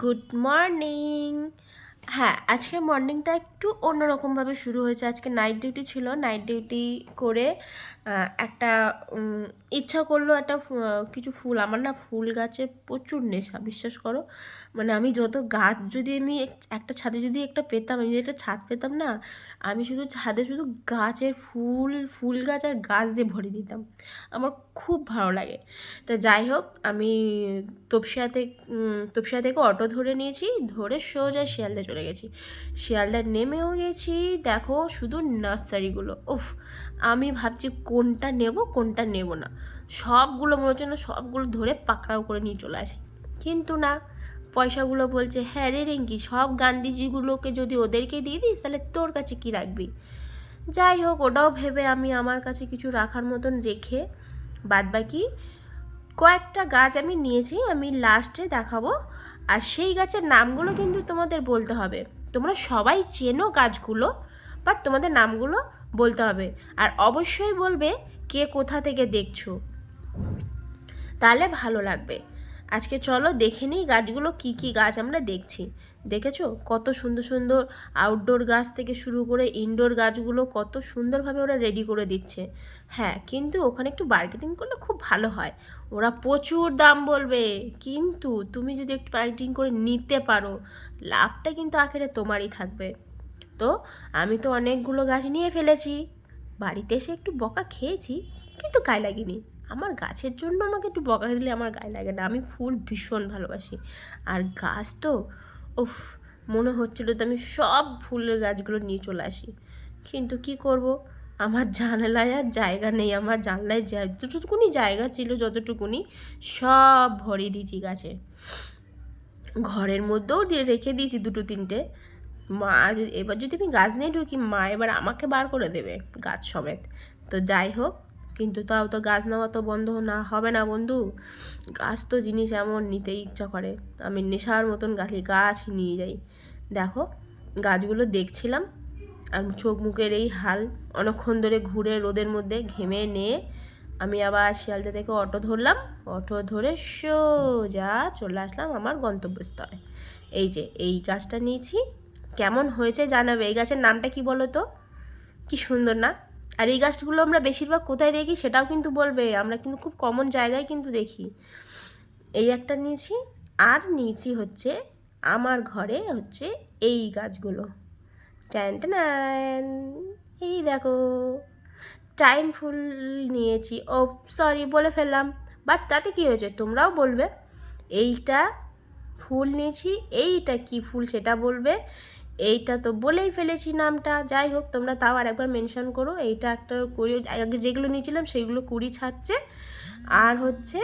Good morning. হ্যাঁ, আজকে মর্নিংটা একটু অন্যরকমভাবে শুরু হয়েছে। আজকে নাইট ডিউটি ছিল। নাইট ডিউটি করে একটা ইচ্ছা করলো একটা কিছু ফুল। আমার না ফুল গাছে প্রচুর নেশা, বিশ্বাস করো। মানে আমি যত গাছ যদি আমি একটা ছাদে যদি একটা পেতাম, আমি যদি একটা ছাদ পেতাম না, আমি শুধু ছাদে শুধু গাছের ফুল গাছ আর গাছ দিয়ে ভরে দিতাম। আমার খুব ভালো লাগে। তা যাই হোক, আমি তপসিয়া থেকে অটো ধরে নিয়েছি, ধরে সোজা শিয়ালদা চলে গেছি। শিয়ালদা নেমেও গেছি। দেখো শুধু নার্সারিগুলো, উফ! আমি ভাবছি কোনটা নেব কোনটা নেব না, সবগুলো মনে হচ্ছে না সবগুলো ধরে পাকড়াও করে নিয়ে চলে আসি। কিন্তু না, পয়সাগুলো বলছে হ্যাঁ রে রিঙ্কি, সব গান্ধীজিগুলোকে যদি ওদেরকে দিয়ে দিস তাহলে তোর কাছে কি রাখবি। যাই হোক, ওটাও ভেবে আমি আমার কাছে কিছু রাখার মতন রেখে বাদবাকি কয়েকটা গাছ আমি নিয়েছি, আমি লাস্টে দেখাবো। আর সেই গাছের নামগুলো কিন্তু তোমাদের বলতে হবে। তোমরা সবাই চেনো গাছগুলো, বাট তোমাদের নামগুলো বলতে হবে। আর অবশ্যই বলবে কে কোথা থেকে দেখছো, তাহলে ভালো লাগবে। আজকে চলো দেখে নিই গাছগুলো, কী কী গাছ আমরা দেখছি। দেখেছো কত সুন্দর সুন্দর আউটডোর গাছ থেকে শুরু করে ইনডোর গাছগুলো কত সুন্দরভাবে ওরা রেডি করে দিচ্ছে। হ্যাঁ, কিন্তু ওখানে একটু বার্গেনিং করলে খুব ভালো হয়। ওরা প্রচুর দাম বলবে, কিন্তু তুমি যদি একটু বার্গেনিং করে নিতে পারো, লাভটা কিন্তু আখেরে তোমারই থাকবে। তো আমি তো অনেকগুলো গাছ নিয়ে ফেলেছি, বাড়িতে এসে একটু বকা খেয়েছি, কিন্তু গায়ে লাগেনি। আমার গাছের জন্য আমাকে একটু বকা দিলে আমার গায়ে লাগে না। আমি ফুল ভীষণ ভালোবাসি। আর গাছ তো, উফ! মনে হচ্ছিলো তো আমি সব ফুলের গাছগুলো নিয়ে চলে আসি, কিন্তু কি করব, আমার জানালায় আর জায়গা নেই। আমার জানলায় যতটুকুনি জায়গা ছিল, যতটুকুনি সব ভরিয়ে দিয়েছি গাছে। ঘরের মধ্যেও দিয়ে রেখে দিয়েছি দুটো তিনটে। মা যদি এবার যদি আমি গাছ নিয়ে ঢুকি, মা এবার আমাকে বার করে দেবে গাছ সমেত। তো যাই হোক, কিন্তু তাও তো গাছ নেওয়া তো বন্ধ না হবে না বন্ধু। গাছ তো জিনিস এমন, নিতেই ইচ্ছা করে। আমি নেশার মতন গাছ নিয়ে যাই। দেখো গাছগুলো দেখছিলাম, আর চোখ মুখের এই হাল। অনেকক্ষণ ধরে ঘুরে রোদের মধ্যে ঘেমে নিয়ে আমি আবার শিয়ালদা থেকে অটো ধরলাম। অটো ধরে সোজা চলে আসলাম আমার গন্তব্যস্থলে। এই যে এই গাছটা নিয়েছি, কেমন হয়েছে জানাবে। এই গাছের নামটা কি বলো তো? কি সুন্দর না? আর এই গাছগুলো আমরা বেশিরভাগ কোথায় দেখি সেটাও কিন্তু বলবে। আমরা কিন্তু খুব কমন জায়গায় কিন্তু দেখি। এই একটা নিয়েছি, আর নিয়েছি হচ্ছে আমার ঘরে হচ্ছে এই গাছগুলো। ট্যান ট্যান, এই দেখো টাইম ফুল নিয়েছি। ও সরি, বলে ফেললাম, বাট তাতে কী হয়েছে তোমরাও বলবে। এইটা ফুল নিয়েছি, এইটা কি ফুল সেটা বলবে। এইটা তো বলেই ফেলেছি নামটা। যাই হোক, তোমরা তাও আর একবার মেনশন করো। এইটা একটা কুড়ি, আগে যেগুলো নিয়েছিলাম সেইগুলো কুড়ি ছাড়ছে, আর হচ্ছে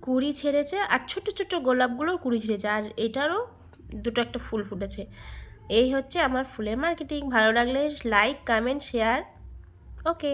কুড়ি ছেড়েছে, আর ছোটো ছোটো গোলাপগুলোর কুড়ি ছেড়েছে, আর এটারও দুটো একটা ফুল ফুটেছে। এই হচ্ছে আমার ফুলের মার্কেটিং। ভালো লাগলে লাইক, কমেন্ট, শেয়ার। ওকে।